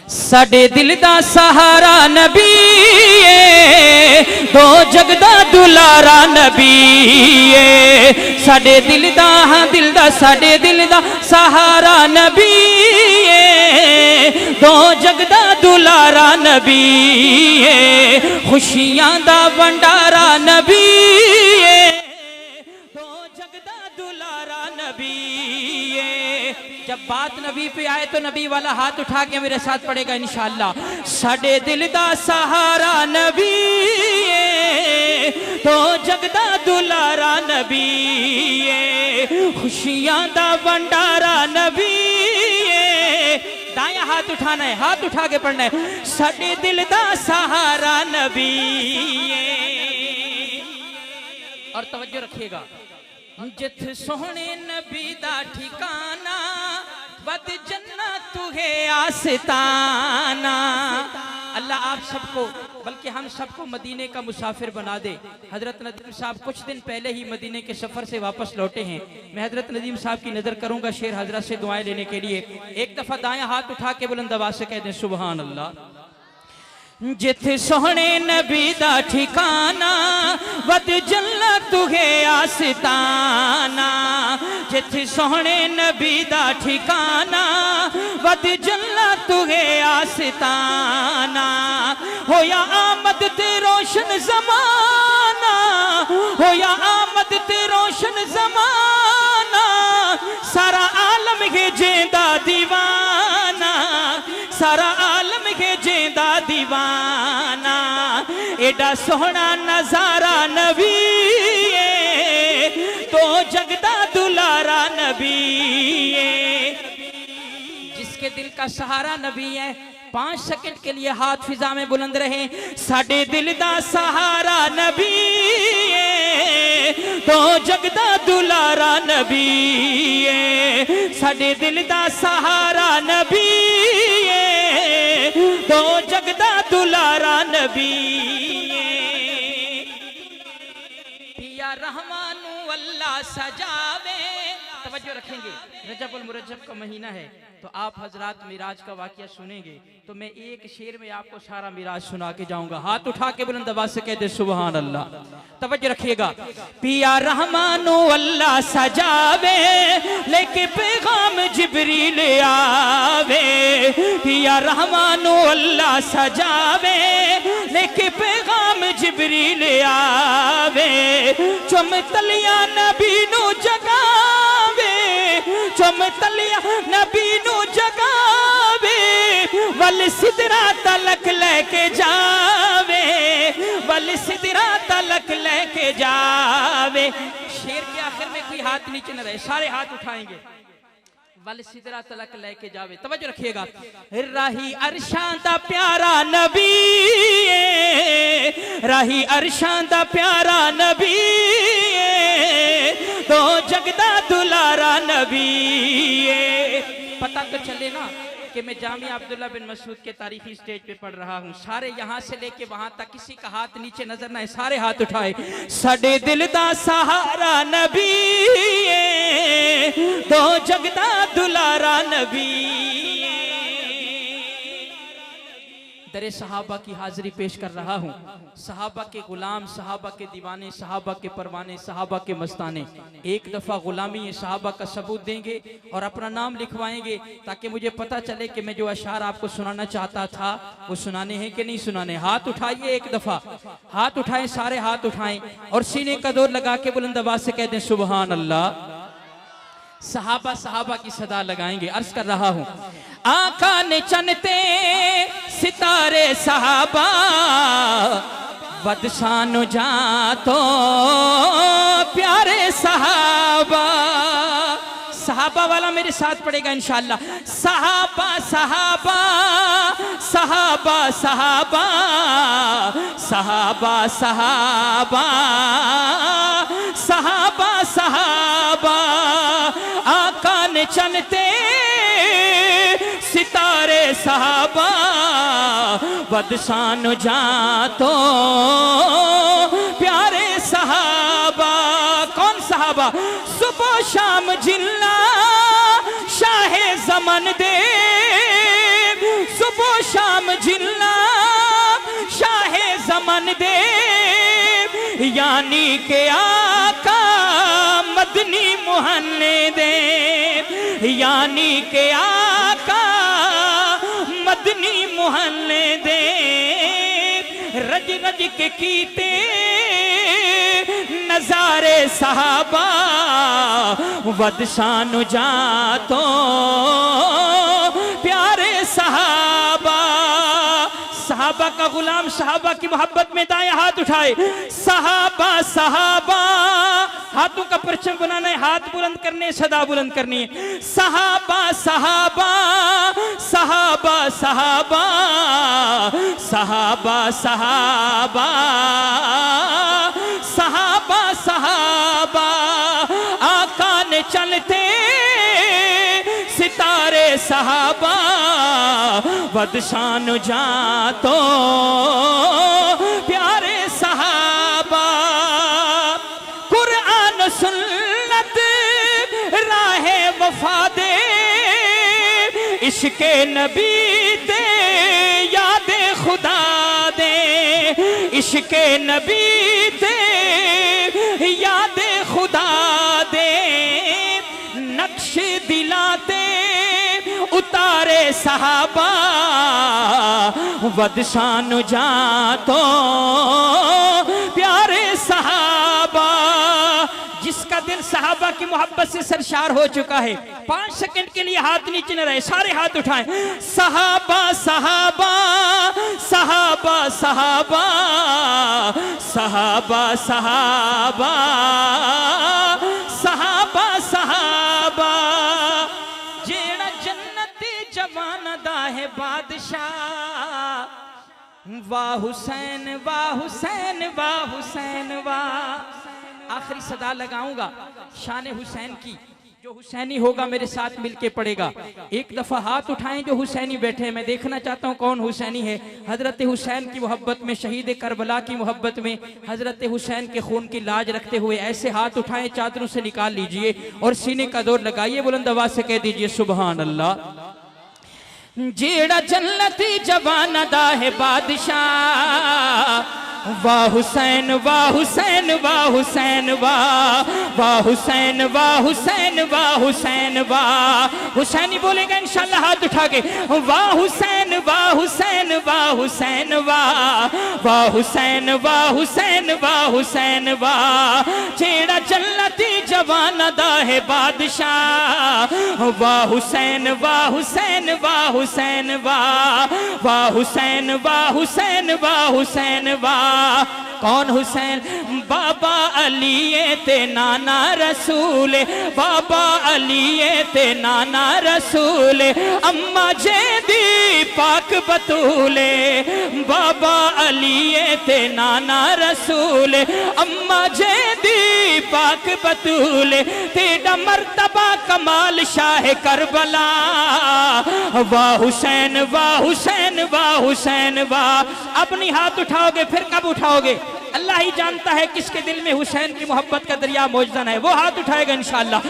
साडे दिल दा सहारा नबी दो जगदा दुलारा नबी साडे दिल दा साडे दिल दा सहारा नबी दो जगदा दुलारा नबी खुशियां दा भंडारा नबी दो जगदा दुलारा नबी। जब बात नबी पे आए तो नबी वाला हाथ उठा के मेरे साथ पड़ेगा इंशाअल्लाह। साडे दिल दा सहारा नबी तो जगदा दुलारा नबी खुशियां दा भंडारा नबी। दाया हाथ उठाना है, हाथ उठा के पढ़ना है। साडे दिल दा सहारा नबी। और तवज्जो रखिएगा, जिथ सोहने नबी दा ठिकाना बद जन्नत तुहे आस्ताना। अल्लाह आप सबको बल्कि हम सबको मदीने का मुसाफिर बना दे। हजरत नदीम साहब कुछ दिन पहले ही मदीने के सफ़र से वापस लौटे हैं। मैं हजरत नदीम साहब की नज़र करूंगा शेर हजरत से दुआएं लेने के लिए। एक दफ़ा दायां हाथ उठा के बुलंद आवाज़ से कह दें सुभान अल्लाह। जिथे सोहने नबी दा ठिकाना वद जन्नत तुहे आस्ताना। जिथे सोहने नबी दा ठिकाना वद जन्नत तुहे आस्ताना। होया आमद ते रोशन ज़माना, होया आमद ते रोशन ज़माना। सारा आलम है जेंदा दीवाना, सारा आलम है जेंदा दीवाना। एडा सोहना नजारा नबी तो जगदा दुलारा नबी। जिसके दिल का सहारा नबी है 5 सेकंड के लिए हाथ फिजा में बुलंद रहे। साडे दिल दा सहारा नबी तो जगदा दुलारा नबी। साडे दिल दा सहारा नबी तो जगदा दुलारा नबी। पिया रहमानू अल्लाह सजावे। तवज्जो रखेंगे, रजबुल मुरज्जब का महीना है तो आप हजरात मिराज का वाकया सुनेंगे तो मैं एक शेर में आपको सारा मिराज सुना के जाऊंगा। हाथ उठा के बुलंद आवाज से कह दे सुभान अल्लाह। तवज्जो रखिएगा, पिया रहमानो अल्लाह सजावे लेके पैगाम जिब्रील आवे। पिया रहमानो अल्लाह सजावे लेके पैगाम जिब्रील आवे। चुमतलिया नबी नु जगावे, चुमतलिया नबी नु जगावे। वल सिदरा तलक लेके जावे, वल सिदरा तलक लेके जावे। शेर के आखिर में कोई हाथ नीचे न रहे, सारे हाथ उठाएंगे। वल सिदरा तलक लेके जावे। तवज्जो रखिएगा, राही अरशां दा प्यारा नबी, राही अरशां दा प्यारा नबी तो जगदा दुलारा नबी। पता तो चले ना कि मैं जामिया अब्दुल्ला बिन मसूद के तारीखी स्टेज पे पढ़ रहा हूँ। सारे यहाँ से लेके वहां तक किसी का हाथ नीचे नजर ना है, सारे हाथ उठाए। साडे दिल दा सहारा नबी तो जगदा दुलारा नबी। दरे सहाबा की हाजिरी पेश कर रहा हूँ। सहाबा के गुलाम, सहाबा के दीवाने, सहाबा के परवाने, सहाबा के मस्ताने एक दफ़ा गुलामी सहाबा का सबूत देंगे और अपना नाम लिखवाएंगे ताकि मुझे पता चले कि मैं जो अशार आपको सुनाना चाहता था वो सुनाने हैं कि नहीं सुनाने। हाथ उठाइए, एक दफ़ा हाथ उठाएं, सारे हाथ उठाएं और सीने का दौर लगा के बुलंद आवाज़ से कह दें सुभान अल्लाह। सहाबा सहाबा की सदा लगाएंगे। अर्ज कर रहा हूँ, आका ने चनते सितारे सहाबा बदशानो जा तो प्यारे सहाबा। सहाबा वाला मेरे साथ पड़ेगा इंशाअल्लाह। सहाबा सहाबा सहाबा सहाबा सहाबा सहाबा सहाबा सहाबा। आका ने चमते सितारे सहाबा बदशान जा तो प्यारे सहाबा। कौन सहाबा? सुबह शाम जिन्ना शाहे जमन दे, सुबह इमाम जिन्ना शाहे ज़मन दे यानी के आका मदनी मुहल्ले दे यानी के आका मदनी मुहल्ले दे रज रज के कीते नजारे सहाबा वदशान जातो प्यारे सहाबा सहाबा का गुलाम सहाबा की मोहब्बत में दाएं हाथ उठाए सहाबा सहाबा हाथों का परचम बनाना है हाथ बुलंद करने सदा बुलंद करनी है सहाबा सहाबा सहाबा सहाबा सहाबा सहाबा सहाबा सहाबा आका ने चलते सितारे सहाबा वदशान जातो प्यारे सहाबा कुरान सुन्नत राहे वफा दे इश्के नबी दे यादे खुदा दे इश्के नबी दे यादे खुदा दे नक्श दिलाते उतारे सहाबा वदशान जातो प्यारे सहाबा जिसका दिल सहाबा की मोहब्बत से सरशार हो चुका है 5 सेकंड के लिए हाथ नीचे न रहे सारे हाथ उठाएं सहाबा सहाबा सहाबा सहाबा सहाबा सहाबा सहाबा सहाबा जेड़ा जन्नती जवान दा है बादशाह वाह हुसैन वाह हुसैन वाह हुसैन वाह आखिरी सदा लगाऊंगा शान हुसैन की जो हुसैनी होगा मेरे साथ मिलके पड़ेगा एक दफा हाथ उठाएं जो हुसैनी बैठे हैं मैं देखना चाहता हूं कौन हुसैनी है हजरत हुसैन की मोहब्बत में शहीद करबला की मोहब्बत में हजरत हुसैन के खून की लाज रखते हुए ऐसे हाथ उठाएं चादरों से निकाल लीजिए और सीने का दौर लगाइए बुलंद आवाज से कह दीजिए सुभान अल्लाह जेड़ा जन्नती जवान दा है बादशाह वाह हुसैन वाह हुसैन वाह हुसैन वाह वाह हुसैन वाह हुसैन वाह हुसैन वाह हुसैनी बोलेगा इंशाल्लाह हाथ उठा के वाह हुसैन वाह हुसैन वाह हुसैन वाह वाह हुसैन वाह हुसैन वाह हुसैन वाह जेड़ा जन्नती जवान दा है बादशाह वाह हुसैन वाह हुसैन वाह हुसैन वाह वाह हुसैन वाह हुसैन वाह हुसैन वाह कौन हुसैन बाबा अली ते नाना रसूल बाबा अली ते नाना रसूल अम्मा जेदी पाक बतूले बाबा अली ते नाना रसूल अम्मा जेदी पाक बतूले तेरा मर्तबा कमाल शाह करबला वाह हुसैन वाह हुसैन वाह हुसैन वाह अपनी हाथ उठाओगे फिर कब उठाओगे अल्लाह ही जानता है किसके दिल में हुसैन की मोहब्बत का दरिया मौजूद है वो हाथ उठाएगा इंशाअल्लाह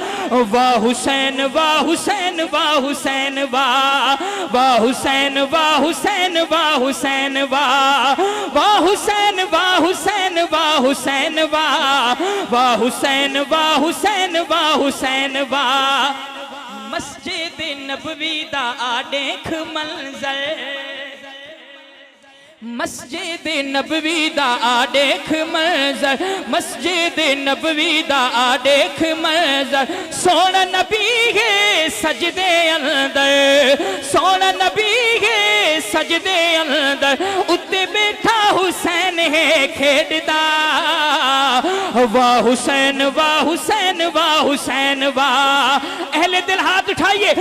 वाह हुसैन वाह हुसैन वाह हुसैन वाह वाह हुसैन वाह हुसैन वाह हुसैन वाह वाह हुसैन वाह हुसैन वाह हुसैन वाह वाह हुसैन वाह हुसैन वाह हुसैन वाह मस्जिद नबवी दा आडेख मंजर मस्जिद नबवी दा आडेख मंजर मस्जिद नबवी दा आडेख मंजर सोना नबी है सजदे अंदर सोना नबी है सजदे अंदर उत्ते बैठा हुसैन है खेड़दा वाह हुसैन वाह हुसैन वाह हुसैन वाह अहले दिल हाथ उठाइए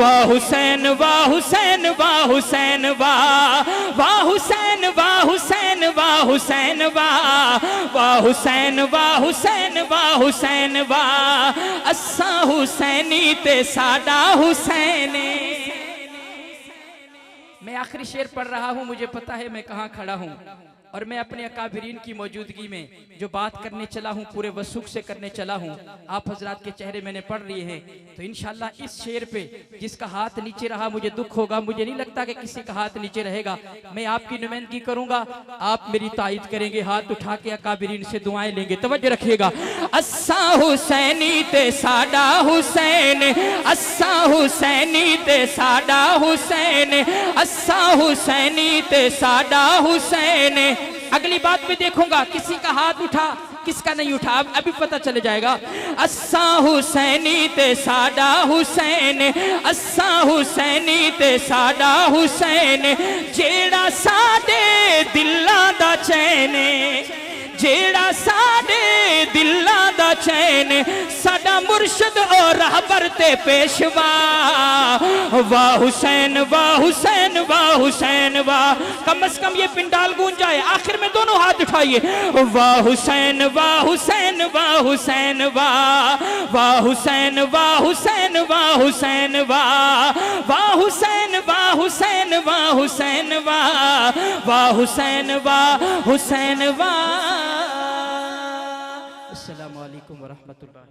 वाह हुसैन वाह हुसैन वाह हुसैन वाह वाह हुसैन वाह हुसैन वाह हुसैन वाह वाह हुसैन वाह हुसैन वाह हुसैन वाह असा हुसैनी ते साडा हुसैन मैं आखिरी शेर पढ़ रहा हूं मुझे पता है मैं कहां खड़ा हूं और मैं अपने अकाबिरीन की मौजूदगी में जो बात करने चला हूँ पूरे वसूख से करने चला हूँ। आप हजरात के चेहरे मैंने पढ़ लिए हैं, तो इंशाल्लाह इस शेर पे जिसका हाथ नीचे रहा मुझे दुख होगा, मुझे नहीं लगता कि किसी का हाथ नीचे रहेगा। मैं आपकी नुमाइंदगी करूंगा, आप मेरी तायद करेंगे, हाथ उठा के अकाबिरीन से दुआएं लेंगे। तवज्जो रखिएगा। अस्सा हुसैनी ते साडा हुसैन, अस्सा हुसैनी ते साडा हुसैन, अस्सा हुसैनी ते साडा हुसैन। अगली बात में देखूंगा किसी का हाथ उठा किसका नहीं उठा, अब अभी पता चल जाएगा। अस्सा हुसैनी ते साडा हुसैन, अस्सा हुसैनी ते साडा हुसैन, जेड़ा साडे दिलां दा चैन, जेड़ा साडे दिलां दा चैन, साडा मुर्शद और रहबर ते पेशवा। वाह हुसैन वाह हुसैन वाह हुसैन वाह। कम से कम ये पिंडाल गूंज जाए। आखिर में दोनों हाथ उठाइए। वाह हुसैन वाह हुसैन वाह हुसैन वाह, वाह हुसैन वाह हुसैन वाह हुसैन वाह, वाह हुसैन वाह हुसैन वाह हुसैन वाह, वाह हुसैन वाह हुसैन वाह। अस्सलामु अलैकुम व रहमतुल्लाह।